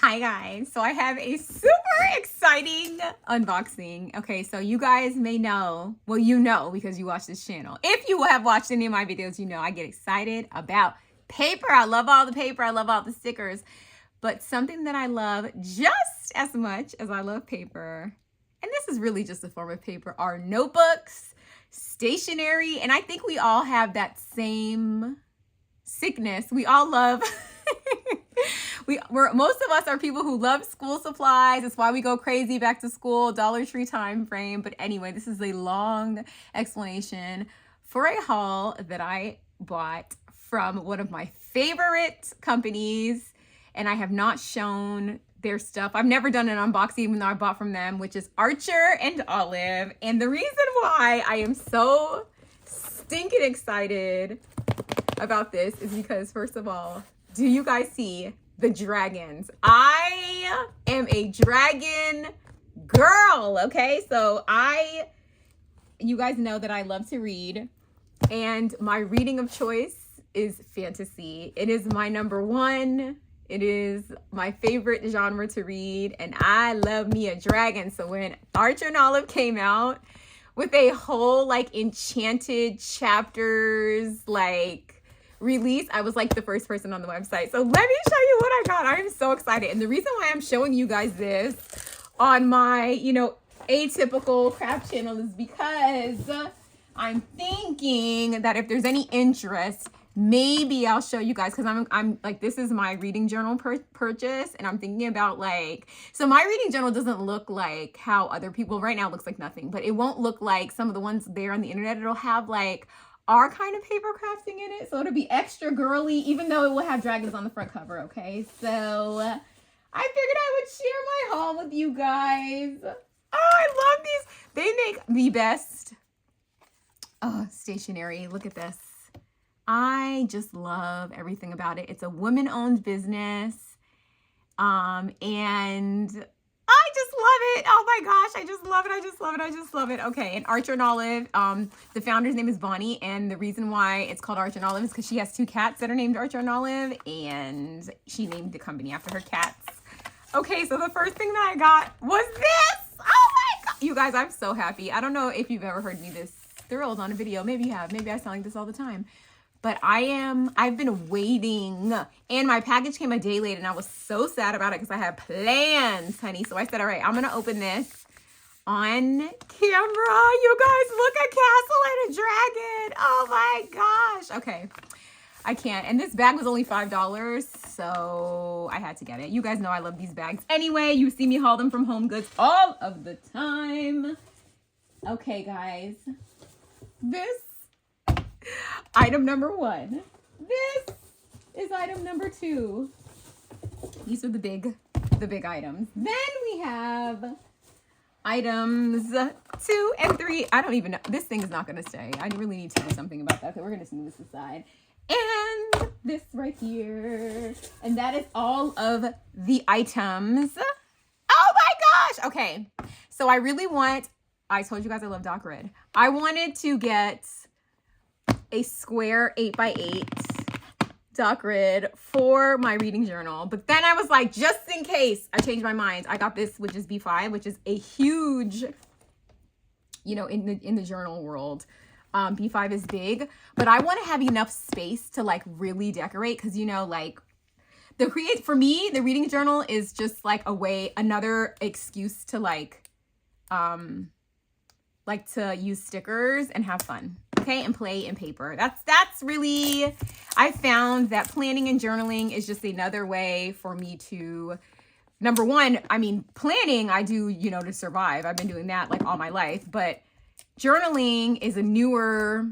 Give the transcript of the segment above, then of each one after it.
Hi guys, so I have a super exciting unboxing. Okay, so you guys may know, well you know because you watch this channel. If you have watched any of my videos, you know I get excited about paper. I love all the paper, I love all the stickers. But something that I love just as much as I love paper, and this is really just a form of paper, are notebooks, stationery, and I think we all have that same sickness. We all love most of us are people who love school supplies. That's why we go crazy back to school, Dollar Tree time frame. But anyway, this is a long explanation for a haul that I bought from one of my favorite companies, and I have not shown their stuff. I've never done an unboxing even though I bought from them, which is Archer and Olive. And the reason why I am so stinking excited about this is because, first of all, do you guys see the dragons? I am a dragon girl, okay? So you guys know that I love to read, and my reading of choice is fantasy. It is my number one. It is my favorite genre to read, and I love me a dragon. So when Archer and Olive came out with a whole like Enchanted chapters release, I was like the first person on the website. So let me show you what I got. I am so excited. And the reason why I'm showing you guys this on my, atypical craft channel is because I'm thinking that if there's any interest, maybe I'll show you guys, because I'm like, this is my reading journal purchase, and I'm thinking about so my reading journal doesn't look like how other people, right now it looks like nothing, but it won't look like some of the ones there on the internet. It'll have our kind of paper crafting in it, so it'll be extra girly, even though it will have dragons on the front cover. Okay, so I figured I would share my haul with you guys. Oh, I love these. They make the best stationery. Look at this. I just love everything about it. It's a woman-owned business, and I just love it. Oh my gosh, I just love it. I just love it. I just love it. Okay, and Archer and Olive, the founder's name is Bonnie, and the reason why it's called Archer and Olive is because she has two cats that are named Archer and Olive, and she named the company after her cats. Okay, so the first thing that I got was this. Oh my god, you guys, I'm so happy. I don't know if you've ever heard me this thrilled on a video. Maybe you have. Maybe I sound like this all the time. But I've been waiting, and my package came a day late, and I was so sad about it because I had plans, honey. So I said, all right, I'm going to open this on camera. You guys, look, a castle and a dragon. Oh my gosh. Okay, I can't. And this bag was only $5, so I had to get it. You guys know I love these bags. Anyway, you see me haul them from Home Goods all of the time. Okay, guys, this item number one. This is item number two. These are the big items. Then we have items 2 and 3. I don't even know. This thing is not going to stay. I really need to do something about that. So we're going to move this aside. And this right here. And that is all of the items. Oh my gosh. Okay. So I told you guys I love Doc Red. I wanted to get a square 8x8 Doc Grid for my reading journal, but then I was like, just in case, I changed my mind. I got this, which is B5, which is a huge, in the journal world. B5 is big, but I want to have enough space to really decorate, because for me, the reading journal is just another excuse to to use stickers and have fun. Okay, and play in paper. That's really, I found that planning and journaling is just another way for me to, number one, planning I do, to survive. I've been doing that all my life, but journaling is a newer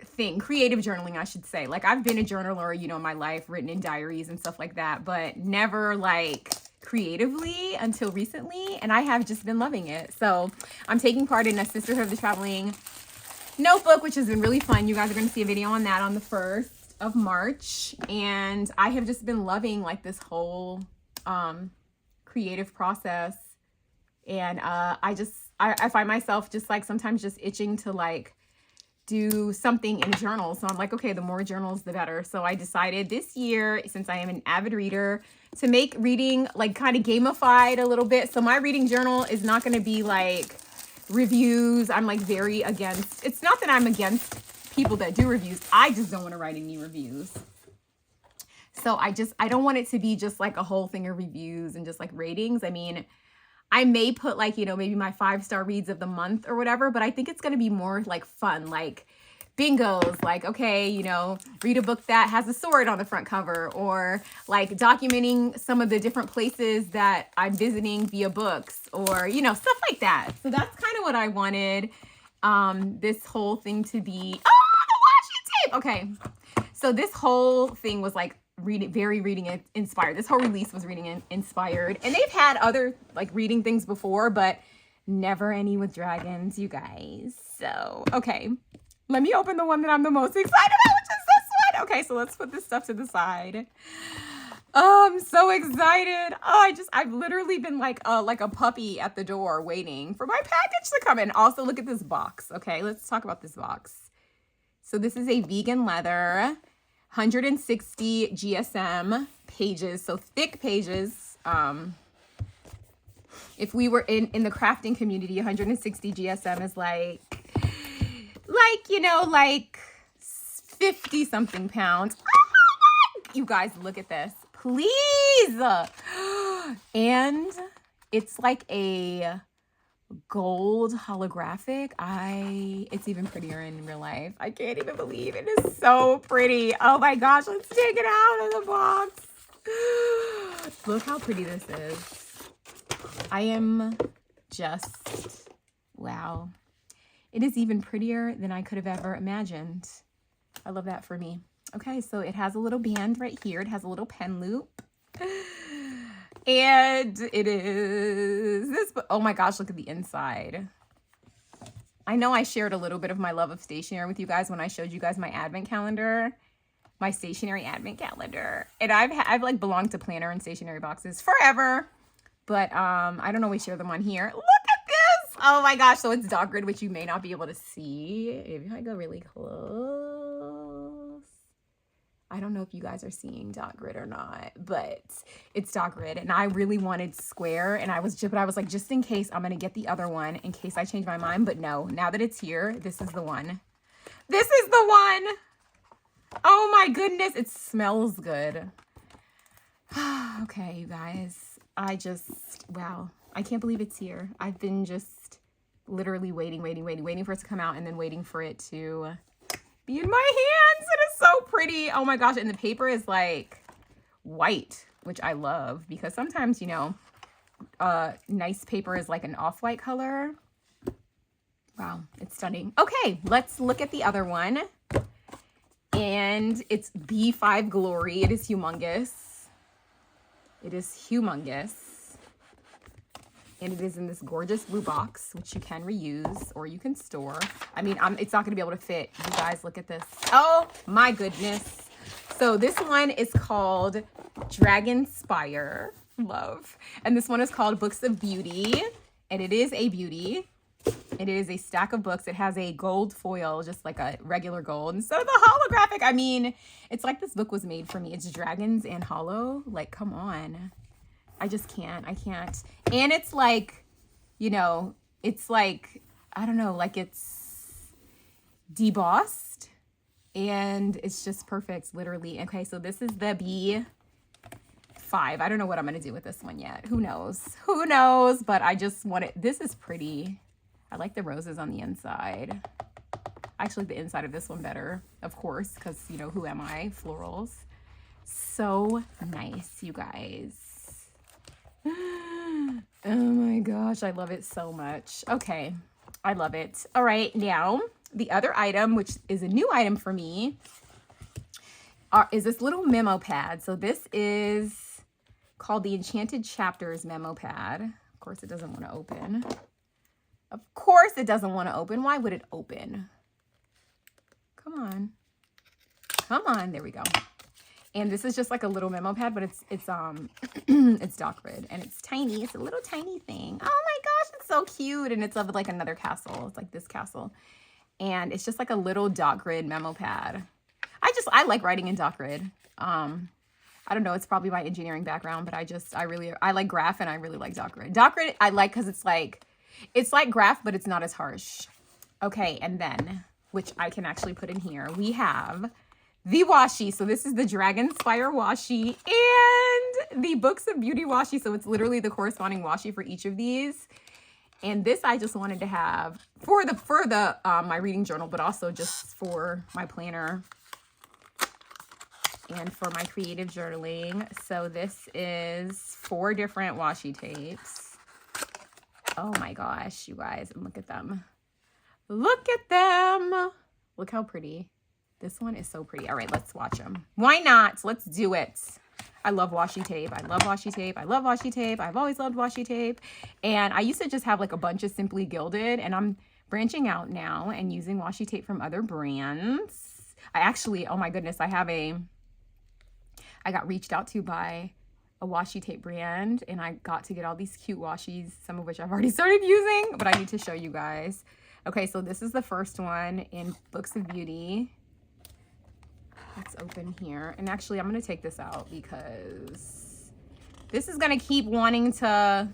thing. Creative journaling, I should say. I've been a journaler, in my life, written in diaries and stuff like that, but never creatively until recently, and I have just been loving it. So I'm taking part in a Sisterhood of the Traveling notebook, which has been really fun. You guys are going to see a video on that on the 1st of March, and I have just been loving this whole creative process, and I find myself just sometimes just itching to do something in a journal. So I'm like, okay, the more journals, the better. So I decided this year, since I am an avid reader, to make reading like kind of gamified a little bit. So my reading journal is not going to be like reviews. I'm like very against, it's not that I'm against people that do reviews. I just don't want to write any reviews. So I don't want it to be just like a whole thing of reviews and just like ratings. I mean, I may put like, maybe my 5-star reads of the month or whatever, but I think it's going to be more like fun, like bingos, like, okay, read a book that has a sword on the front cover, or like documenting some of the different places that I'm visiting via books, or, stuff like that. So that's kind of what I wanted this whole thing to be. Oh, the washi tape. Okay. So this whole thing was like very reading inspired. This whole release was reading inspired, and they've had other like reading things before, but never any with dragons, you guys. So, okay, let me open the one that I'm the most excited about, which is this one. Okay, so let's put this stuff to the side. Oh, I'm so excited. Oh, I've literally been like a puppy at the door waiting for my package to come in. Also, look at this box. Okay, let's talk about this box. So this is a vegan leather, 160 GSM pages, so thick pages. If we were in the crafting community, 160 GSM is like 50 something pounds. You guys, look at this, please. And it's like a gold holographic. It's even prettier in real life. I can't even believe it is so pretty. Oh my gosh, let's take it out of the box. Look how pretty this is. I am just, wow. It is even prettier than I could have ever imagined. I love that for me. Okay, so it has a little band right here. It has a little pen loop. And it is this, oh my gosh, look at the inside. I know I shared a little bit of my love of stationery with you guys when I showed you guys my advent calendar, my stationery advent calendar. And I've like belonged to planner and stationery boxes forever, but I don't always share them on here. Look at this. Oh my gosh. So it's dog grid, which you may not be able to see if I go really close. I don't know if you guys are seeing dot grid or not, but it's dot grid, and I really wanted square, and I was like, just in case, I'm gonna get the other one in case I change my mind. But no, now that it's here, this is the one. This is the one. Oh my goodness, it smells good. Okay, you guys, wow, I can't believe it's here. I've been just literally waiting for it to come out, and then waiting for it to be in my hands. It is so pretty. Oh my gosh. And the paper is like white, which I love, because sometimes, nice paper is like an off-white color. Wow, it's stunning. Okay, let's look at the other one. And it's B5 Glory. It is humongous. It is humongous. And it is in this gorgeous blue box, which you can reuse or you can store. I mean, it's not going to be able to fit. You guys, look at this. Oh my goodness. So this one is called Dragonspire. Love. And this one is called Books of Beauty. And it is a beauty. It is a stack of books. It has a gold foil, just like a regular gold, instead of the holographic. I mean, it's like this book was made for me. It's dragons and hollow. Like, come on. I just can't. I can't. And it's like, it's like, I don't know, like it's debossed, and it's just perfect, literally. Okay, so this is the B5. I don't know what I'm going to do with this one yet. Who knows? Who knows? But I just want it. This is pretty. I like the roses on the inside. I actually like the inside of this one better, of course, because, who am I? Florals. So nice, you guys. Oh my gosh, I love it so much. Okay, I love it. All right, now the other item, which is a new item for me, is this little memo pad. So this is called the Enchanted Chapters memo pad. Of course, it doesn't want to open. Of course, it doesn't want to open. Why would it open? Come on. Come on. There we go. And this is just like a little memo pad, but it's it's dot grid, and it's tiny. It's a little tiny thing. Oh my gosh, it's so cute. And it's of like another castle. It's like this castle. And it's just like a little dot grid memo pad. I like writing in dot grid. I don't know, it's probably my engineering background, but I like graph and I really like dot grid. Dot grid I like because it's like graph, but it's not as harsh. Okay, and then, which I can actually put in here, we have the washi. So this is the Dragonspire washi and the Books of Beauty washi. So it's literally the corresponding washi for each of these. And this I just wanted to have for the my reading journal, but also just for my planner and for my creative journaling. So this is 4 different washi tapes. Oh my gosh, you guys, and look at them. Look at them. Look how pretty. This one is so pretty. All right, let's watch them. Why not? Let's do it. I love washi tape. I love washi tape. I love washi tape. I've always loved washi tape. And I used to just have like a bunch of Simply Gilded, and I'm branching out now and using washi tape from other brands. I actually, oh my goodness, I got reached out to by a washi tape brand, and I got to get all these cute washis, some of which I've already started using, but I need to show you guys. Okay, so this is the first one in Books of Beauty. Let's open here. And actually, I'm going to take this out because this is going to keep wanting to,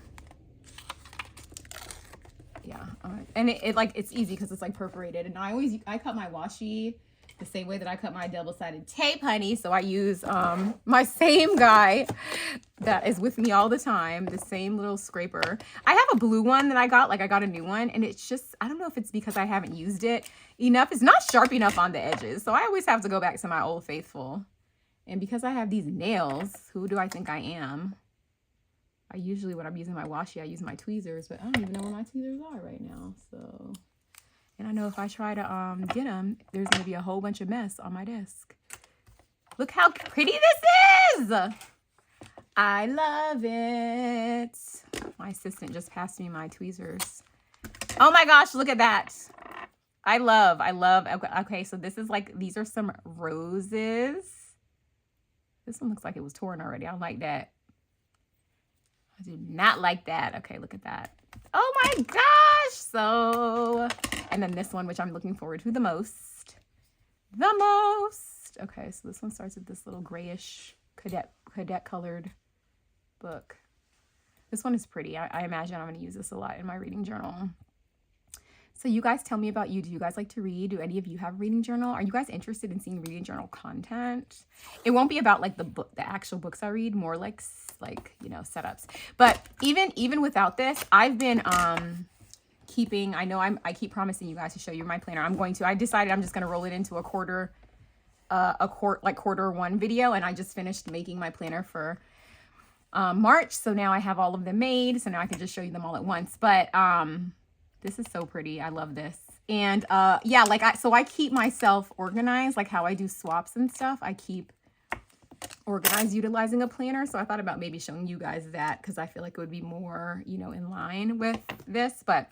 yeah. And it's easy because it's like perforated. And I cut my washi the same way that I cut my double-sided tape, honey. So I use my same guy that is with me all the time, the same little scraper. I have a blue one that I got a new one, and it's just, I don't know if it's because I haven't used it enough. It's not sharp enough on the edges, so I always have to go back to my old faithful. And because I have these nails, who do I think I am? I usually, when I'm using my washi, I use my tweezers, but I don't even know where my tweezers are right now, so. And I know if I try to get them, there's going to be a whole bunch of mess on my desk. Look how pretty this is. I love it. My assistant just passed me my tweezers. Oh my gosh, look at that. I love. Okay, so this is like, these are some roses. This one looks like it was torn already. I don't like that. I do not like that. Okay, look at that. Oh my gosh. So, and then this one, which I'm looking forward to the most. Okay, so this one starts with this little grayish cadet colored book. This one is pretty. I imagine I'm going to use this a lot in my reading journal. So you guys tell me about you. Do you guys like to read? Do any of you have a reading journal? Are you guys interested in seeing reading journal content? It won't be about like the actual books I read, more like you know, setups. But even without this, I've been keeping, I know I keep promising you guys to show you my planner. I decided I'm just going to roll it into a quarter one video, and I just finished making my planner for March. So now I have all of them made, so now I can just show you them all at once. But this is so pretty. I love this. And yeah, so I keep myself organized, like how I do swaps and stuff. I keep organized utilizing a planner. So I thought about maybe showing you guys that, because I feel like it would be more, you know, in line with this. But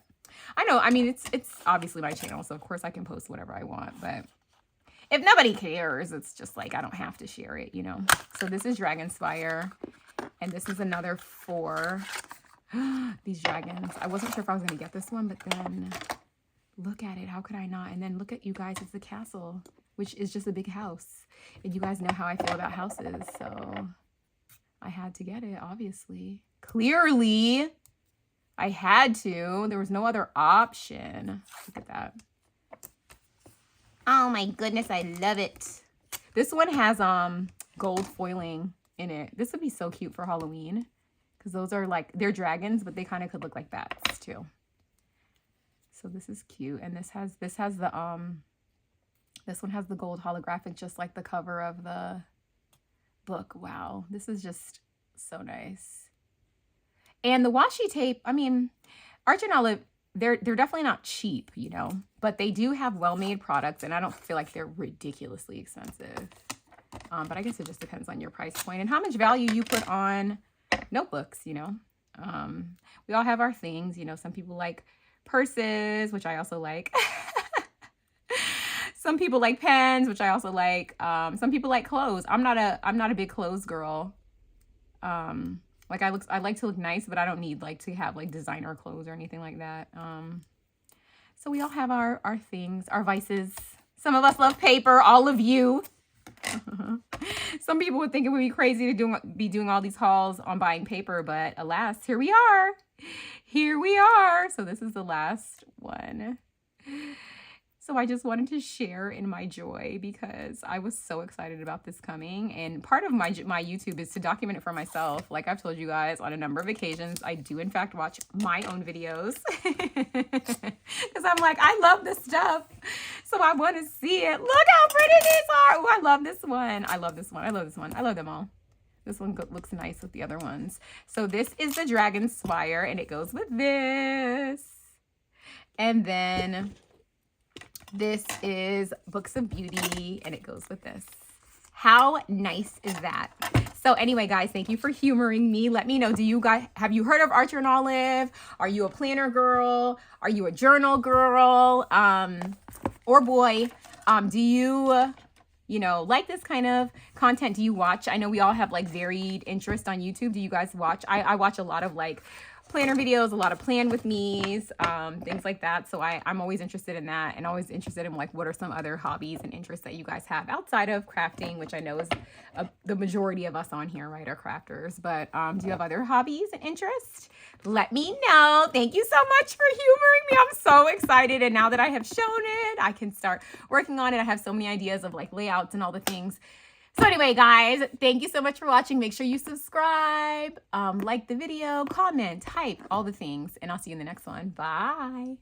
I know, I mean, it's obviously my channel, so of course I can post whatever I want. But if nobody cares, it's just like I don't have to share it, you know. So this is Dragonspire, and this is another 4. These dragons. I wasn't sure if I was going to get this one, but then look at it. How could I not? And then look at you guys. It's a castle, which is just a big house. And you guys know how I feel about houses, so I had to get it, obviously. Clearly, I had to. There was no other option. Look at that. Oh my goodness, I love it. This one has gold foiling in it. This would be so cute for Halloween, because those are like, they're dragons, but they kind of could look like bats too. So this is cute. And this has the this one has the gold holographic, just like the cover of the book. Wow, this is just so nice. And the washi tape, I mean, Arch and Olive, they're definitely not cheap, you know, but they do have well-made products, and I don't feel like they're ridiculously expensive. But I guess it just depends on your price point and how much value you put on notebooks, you know. We all have our things, you know. Some people like purses, which I also like. Some people like pens, which I also like. Some people like clothes. I'm not a big clothes girl. Like I like to look nice, but I don't need like to have like designer clothes or anything like that. So we all have our things, our vices. Some of us love paper, all of you. Some people would think it would be crazy to be doing all these hauls on buying paper, but alas, here we are. Here we are. So this is the last one. So I just wanted to share in my joy because I was so excited about this coming. And part of my YouTube is to document it for myself. Like I've told you guys on a number of occasions, I do in fact watch my own videos because I'm like, I love this stuff. So I want to see it. Look how pretty these are. Oh, I love this one. I love this one. I love this one. I love them all. This one looks nice with the other ones. So this is the Dragon Spire and it goes with this. And then this is Books of Beauty and it goes with this. How nice is that? So anyway, guys, thank you for humoring me. Let me know, have you heard of Archer and Olive? Are you a planner girl? Are you a journal girl? Or boy? Do you like this kind of content? Do you watch? I know we all have like varied interest on YouTube. Do you guys watch? I watch a lot of like planner videos, a lot of plan with me's, things like that. So I'm always interested in that and always interested in like what are some other hobbies and interests that you guys have outside of crafting, which I know is the majority of us on here, right, are crafters. But do you have other hobbies and interests? Let me know. Thank you so much for humoring me. I'm so excited. And now that I have shown it, I can start working on it. I have so many ideas of like layouts and all the things. So anyway, guys, thank you so much for watching. Make sure you subscribe, like the video, comment, type, all the things. And I'll see you in the next one. Bye.